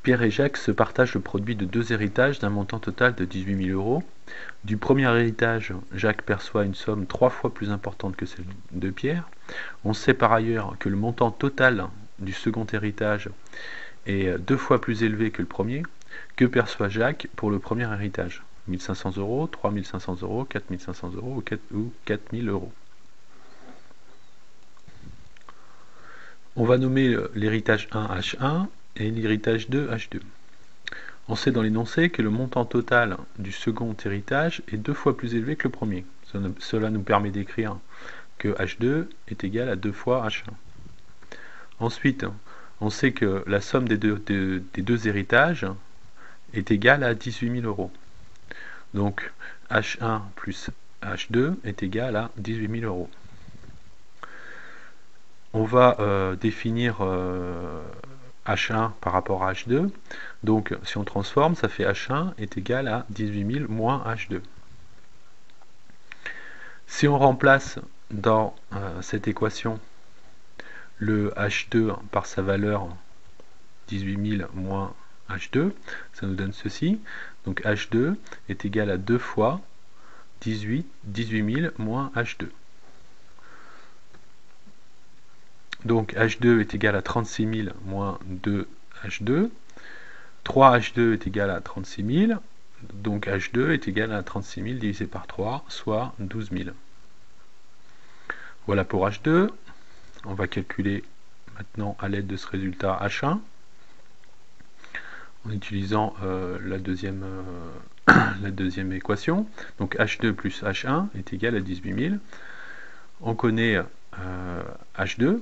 Pierre et Jacques se partagent le produit de 2 héritages d'un montant total de 18 000 €. Du premier héritage, Jacques perçoit une somme 3 fois plus importante que celle de Pierre. On sait par ailleurs que le montant total du second héritage est 2 fois plus élevé que le premier. Que perçoit Jacques pour le premier héritage? 1 500 €, 3 500 €, 4 500 € ou 4 000 €. On va nommer l'héritage 1 H1 et l'héritage 2 H2. On sait dans l'énoncé que le montant total du second héritage est 2 fois plus élevé que le premier. Cela nous permet d'écrire que H2 est égal à 2 fois H1. Ensuite, on sait que la somme des deux héritages est égale à 18 000 €. Donc H1 plus H2 est égal à 18 000 €. On va définir H1 par rapport à H2. Donc si on transforme, ça fait H1 est égal à 18 000 moins H2. Si on remplace dans cette équation le H2 par sa valeur 18 000 moins H2, ça nous donne ceci. Donc H2 est égal à 2 fois 18 000 moins H2. Donc H2 est égal à 36 000 moins 2 H2. 3 H2 est égal à 36 000. Donc H2 est égal à 36 000 divisé par 3, soit 12 000. Voilà pour H2. On va calculer maintenant à l'aide de ce résultat H1 en utilisant la deuxième équation. Donc H2 plus H1 est égal à 18 000. On connaît H2.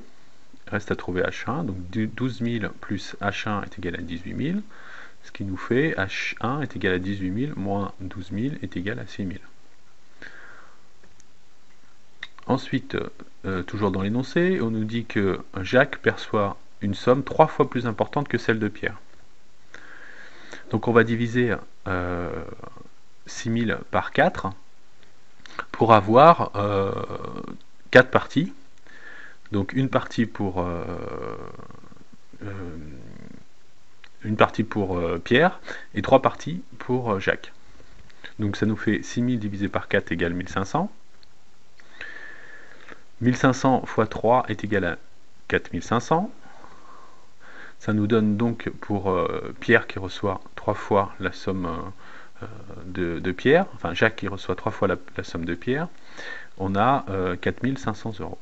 Reste à trouver H1, donc 12 000 plus H1 est égal à 18 000, ce qui nous fait H1 est égal à 18 000 moins 12 000 est égal à 6 000. Ensuite, toujours dans l'énoncé, on nous dit que Jacques perçoit une somme 3 fois plus importante que celle de Pierre. Donc on va diviser 6 000 par 4 pour avoir 4 parties. Donc une partie pour Pierre et 3 parties pour Jacques. Donc ça nous fait 6000 divisé par 4 égale 1500. 1500 fois 3 est égal à 4500. Ça nous donne donc pour Pierre qui reçoit 3 fois la somme de Pierre, enfin Jacques qui reçoit 3 fois la somme de Pierre, on a 4500 €.